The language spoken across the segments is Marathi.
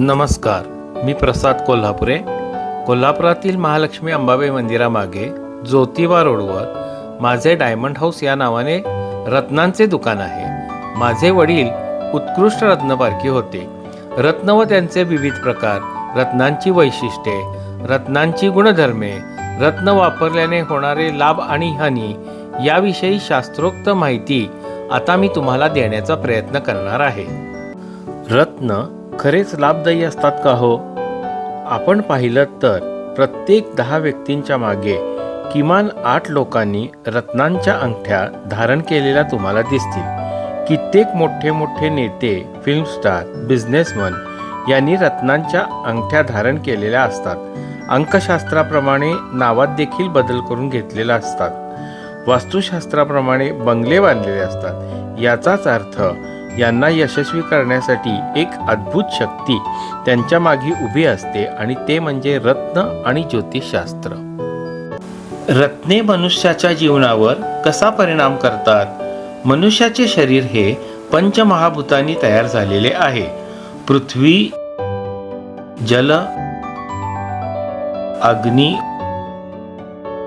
नमस्कार, मी प्रसाद कोल्हापुरे. कोल्हापुरातील महालक्ष्मी अंबाबाई मंदिरामागे ज्योतिबा रोडवर माझे डायमंड हाऊस या नावाने रत्नांचे दुकान आहे. माझे वडील उत्कृष्ट रत्नपारखी होते. रत्न व त्यांचे विविध प्रकार, रत्नांची वैशिष्ट्ये, रत्नांची गुणधर्मे, रत्न वापरल्याने होणारे लाभ आणि हानी याविषयी शास्त्रोक्त माहिती आता मी तुम्हाला देण्याचा प्रयत्न करणार आहे. रत्न खरेच लाभदायी असतात का हो? आपण पाहिलं तर प्रत्येक 10 व्यक्तींच्या मागे किमान 8 लोकांनी रत्नांच्या अंगठ्या धारण केलेल्या तुम्हाला दिसतील. कित्येक मोठे मोठे नेते, फिल्म स्टार, बिझनेसमन यांनी रत्नांच्या अंगठ्या धारण केलेल्या असतात. अंकशास्त्राप्रमाणे नावात देखील बदल करून घेतलेला असतात. वास्तुशास्त्राप्रमाणे बंगले बांधलेले असतात. याचाच अर्थ यांना यशस्वी करण्यासाठी एक अद्भुत शक्ती त्यांच्या मागे उभी असते आणि ते म्हणजे रत्न आणि ज्योतिषशास्त्र. रत्ने मनुष्याच्या जीवनावर कसा परिणाम करतात? मनुष्याचे शरीर हे पंचमहाभूतांनी तयार झालेले आहे. पृथ्वी, जल, अग्नी,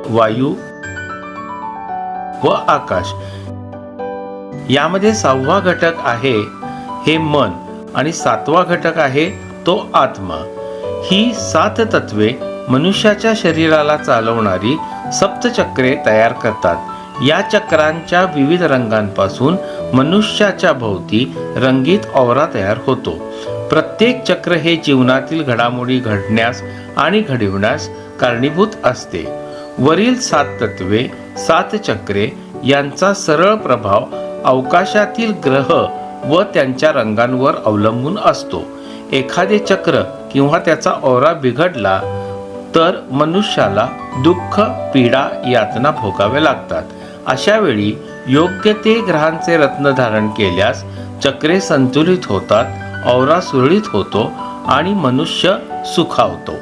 वायू व आकाश. यामध्ये 6वा घटक आहे हे मन आणि 7वा घटक आहे तो आत्मा. ही 7 तत्वे मनुष्याच्या शरीराला चालवणारी सप्तचक्रे तयार करतात. या चक्रांच्या विविध रंगांपासून मनुष्याच्या भोवती रंगीत औरा तयार होतो. प्रत्येक चक्र हे जीवनातील घडामोडी घडण्यास आणि घडविण्यास कारणीभूत असते. वरील 7 तत्वे, 7 चक्रे यांचा सरळ प्रभाव अवकाशातील ग्रह व त्यांच्या रंगांवर अवलंबून असतो. एखादे चक्र किंवा त्याचा औरा बिघडला तर मनुष्याला दुःख, पीडा, यातना भोगाव्या लागतात. अशा वेळी योग्य ते ग्रहांचे रत्न धारण केल्यास चक्रे संतुलित होतात, औरा सुरळीत होतो आणि मनुष्य सुखावतो.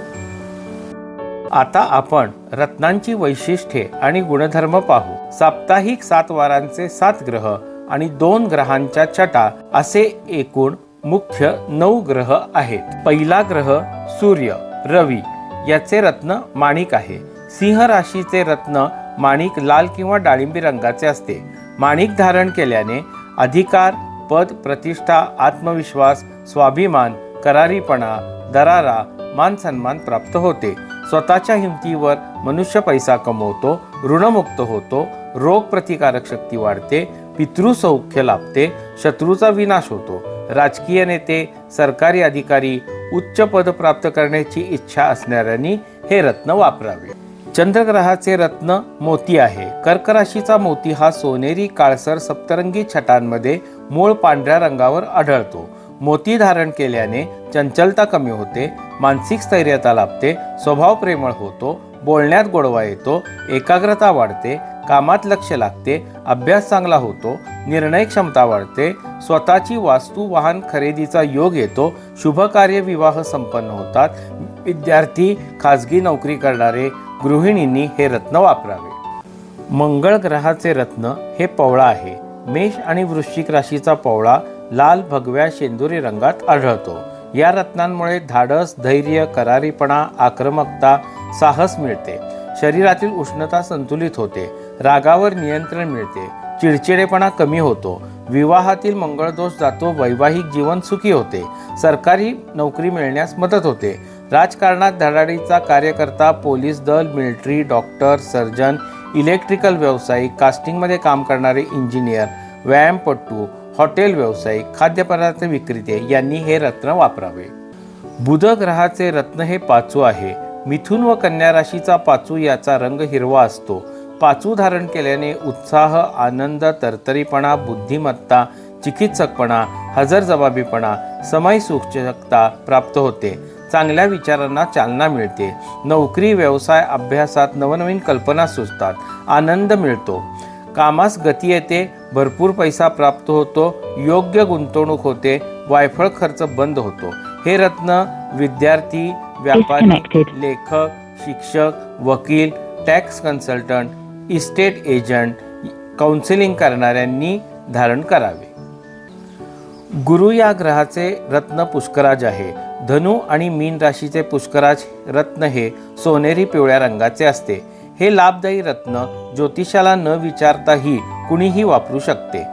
आता आपण रत्नांची वैशिष्ट्ये आणि गुणधर्म पाहू. साप्ताहिक 7 वारांचे 7 ग्रह आणि 2 ग्रहांच्या छटा असे एकूण मुख्य 9 ग्रह आहेत. पहिला ग्रह सूर्य, रवी याचे रत्न माणिक आहे. सिंह राशीचे रत्न माणिक लाल किंवा डाळिंबी रंगाचे असते. माणिक धारण केल्याने अधिकार, पद, प्रतिष्ठा, आत्मविश्वास, स्वाभिमान, करारीपणा, दरारा, मान सन्मान प्राप्त होते. स्वतःच्या हिमतीवर मनुष्य पैसा कमवतो, ऋणमुक्त होतो, रोग प्रतिकारक शक्ती वाढते, पितृसौख्य लाभते, शत्रूचा विनाश होतो. राजकीय नेते, सरकारी अधिकारी, उच्च पद प्राप्त करण्याची इच्छा असणाऱ्यांनी हे रत्न वापरावे. चंद्रग्रहाचे रत्न मोती आहे. कर्क राशीचा मोती हा सोनेरी काळसर सप्तरंगी छटांमध्ये मूळ पांढऱ्या रंगावर आढळतो. मोती धारण केल्याने चंचलता कमी होते, मानसिक स्थैर्यता लाभते, स्वभाव प्रेमळ होतो, बोलण्यात गोडवा येतो, एकाग्रता वाढते, कामात लक्ष लागते, अभ्यास चांगला होतो, निर्णय क्षमता वाढते, स्वतःची वास्तू वाहन खरेदीचा योग येतो, शुभ कार्य विवाह संपन्न होतात. विद्यार्थी, खाजगी नोकरी करणारे, गृहिणींनी हे रत्न वापरावे. मंगळ ग्रहाचे रत्न हे पवळा आहे. मेष आणि वृश्चिक राशीचा पवळा लाल, भगव्या, शेंदुरी रंगात आढळतो. या रत्नांमुळे धाडस, धैर्य, करारीपणा, आक्रमकता, साहस मिळते. शरीरातील उष्णता संतुलित होते, रागावर नियंत्रण मिळते, चिडचिडेपणा कमी होतो, विवाहातील मंगळदोष जातो, वैवाहिक जीवन सुखी होते, सरकारी नोकरी मिळण्यास मदत होते. राजकारणात धडाडीचा कार्यकर्ता, पोलीस दल, मिलिटरी, डॉक्टर, सर्जन, इलेक्ट्रिकल व्यावसायिक, कास्टिंगमध्ये काम करणारे इंजिनियर, व्यायामपटू, हॉटेल व्यावसायिक, खाद्यपदार्थ विक्रेते यांनी हे रत्न वापरावे. बुध ग्रहाचे रत्न हे पाचू आहे. मिथुन व कन्या राशीचा पाचू याचा रंग हिरवा असतो. पाचू धारण केल्याने उत्साह, आनंद, तरतरीपणा, बुद्धिमत्ता, चिकित्सकपणा, हजरजबाबीपणा, समय सूचकता प्राप्त होते. चांगल्या विचारांना चालना मिळते. नोकरी, व्यवसाय, अभ्यासात नवनवीन कल्पना सुचतात, आनंद मिळतो, कामास गती येते, भरपूर पैसा प्राप्त होतो, योग्य गुंतवणूक होते, वायफळ खर्च बंद होतो. हे रत्न विद्यार्थी, व्यापारी, लेखक, शिक्षक, वकील, tax consultant, estate agent, counselling करणाऱ्यांनी धारण करावे. गुरु या ग्रहाचे रत्न पुष्कराज आहे. धनु आणि मीन राशीचे पुष्कराज रत्न हे सोनेरी पिवळ्या रंगाचे असते. हे लाभदायी रत्न ज्योतिषाला न विचारताही कुणीही वापरू शकते.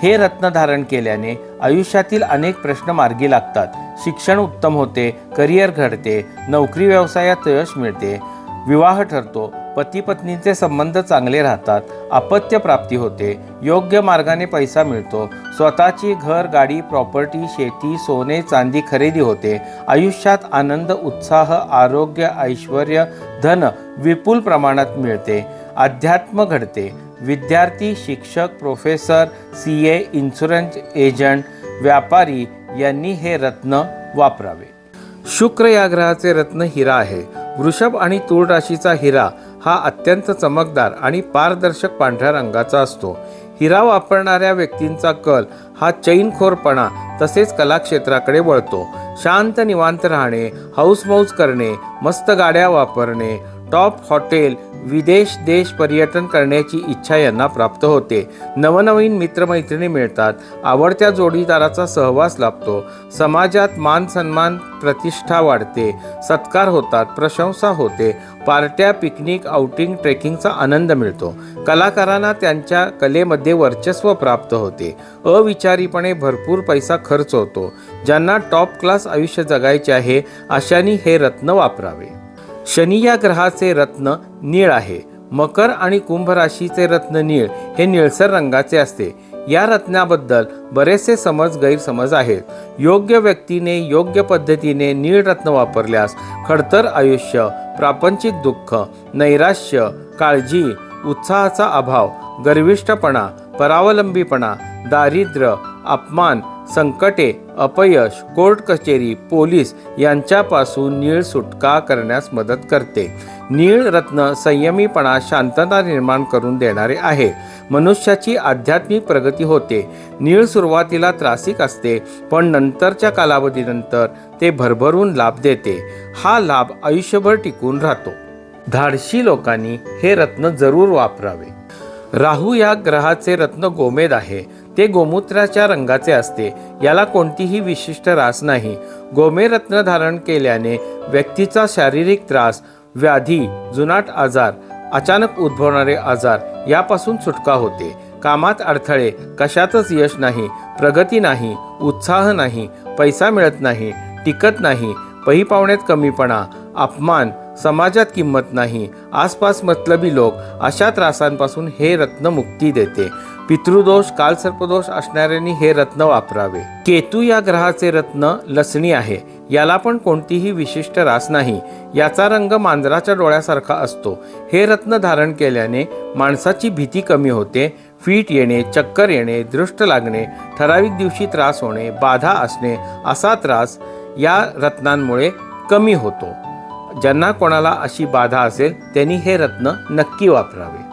हे रत्न धारण केल्याने आयुष्यातील अनेक प्रश्न मार्गी लागतात. शिक्षण उत्तम होते, करिअर घडते, नोकरी व्यवसायात यश मिळते, विवाह ठरतो, पती पत्नीचे संबंध चांगले राहतात, अपत्य प्राप्ती होते, योग्य मार्गाने पैसा मिळतो, स्वतःची घर, गाडी, प्रॉपर्टी, शेती, सोने, चांदी खरेदी होते, आयुष्यात आनंद, उत्साह, आरोग्य, ऐश्वर्य, धन विपुल प्रमाणात मिळते, अध्यात्म घडते. विद्यार्थी, शिक्षक, प्रोफेसर, CA, इन्शुरन्स एजंट, व्यापारी यांनी हे रत्न वापरावे. शुक्र या ग्रहाचे रत्न हिरा आहे. वृषभ आणि तूळ राशीचा हिरा हा अत्यंत चमकदार आणि पारदर्शक पांढऱ्या रंगाचा असतो. हिरा वापरणाऱ्या व्यक्तींचा कल हा चैनखोरपणा तसेच कलाक्षेत्राकडे वळतो. शांत निवांत राहणे, हौसमौज करणे, मस्त गाड्या वापरणे, टॉप हॉटेल, विदेश देश पर्यटन करण्याची इच्छा यांना प्राप्त होते. नवनवीन मित्रमैत्रिणी मिळतात, आवडत्या जोडीदाराचा सहवास लाभतो, समाजात मान सन्मान प्रतिष्ठा वाढते, सत्कार होतात, प्रशंसा होते, पार्ट्या, पिकनिक, आउटिंग, ट्रेकिंगचा आनंद मिळतो. कलाकारांना त्यांच्या कलेमध्ये वर्चस्व प्राप्त होते. अविचारीपणे भरपूर पैसा खर्च होतो. ज्यांना टॉप क्लास आयुष्य जगायचे आहे अशांनी हे रत्न वापरावे. शनी या ग्रहाचे रत्न नीळ आहे. मकर आणि कुंभ राशीचे रत्न नीळ हे निळसर रंगाचे असते. या रत्नाबद्दल बरेचसे गैरसमज आहेत. योग्य व्यक्तीने योग्य पद्धतीने नीळ रत्न वापरल्यास खडतर आयुष्य, प्रापंचिक दुःख, नैराश्य, काळजी, उत्साहाचा अभाव, गर्विष्ठपणा, परावलंबीपणा, दारिद्र्य, अपमान, संकटे, अपयश, कोर्ट कचेरी, पोलीस यांच्यापासून नीळ सुटका करण्यास मदत करते. नीळ रत्न संयमीपणा, शांतता निर्माण करून देणारे आहे. मनुष्याची आध्यात्मिक प्रगती होते. नीळ सुरुवातीला त्रासिक असते, पण नंतरच्या कालावधीनंतर ते भरभरून लाभ देते. हा लाभ आयुष्यभर टिकून राहतो. धाडशी लोकांनी हे रत्न जरूर वापरावे. राहू या ग्रहाचे रत्न गोमेद आहे. ते गोमूत्राच्या रंगाचे असते. याला कोणतीही विशिष्ट रास नाही. गोमेद रत्न धारण केल्याने व्यक्तीचा शारीरिक त्रास, व्याधी, जुनाट आजार, अचानक उद्भवणारे आजार यापासून सुटका होते. कामात अडथळे, कशातच यश नाही, प्रगती नाही, उत्साह नाही, पैसा मिळत नाही, टिकत नाही, पहीपावण्यात कमीपणा, अपमान, समाजात किंमत नाही, आसपास मतलबी लोक अशा त्रासांपासून हे रत्न मुक्ती देते. पितृदोष, कालसर्पदोष असणाऱ्यांनी हे रत्न वापरावे. केतू या ग्रहाचे रत्न लसणी आहे. याला पण कोणतीही विशिष्ट रास नाही. याचा रंग मांजराच्या डोळ्यासारखा असतो. हे रत्न धारण केल्याने माणसाची भीती कमी होते. फीट येणे, चक्कर येणे, दृष्ट लागणे, ठराविक दिवशी त्रास होणे, बाधा असणे असा त्रास या रत्नांमुळे कमी होतो. ज्यांना कोणाला अशी बाधा असेल त्यांनी हे रत्न नक्की वापरावे.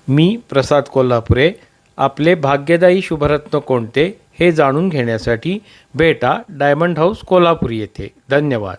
मी प्रसाद कोल्हापुरे. आपले भाग्यदायी शुभरत्न कोणते हे जाणून घेण्यासाठी भेटा डायमंड हाऊस कोल्हापूर येथे. धन्यवाद.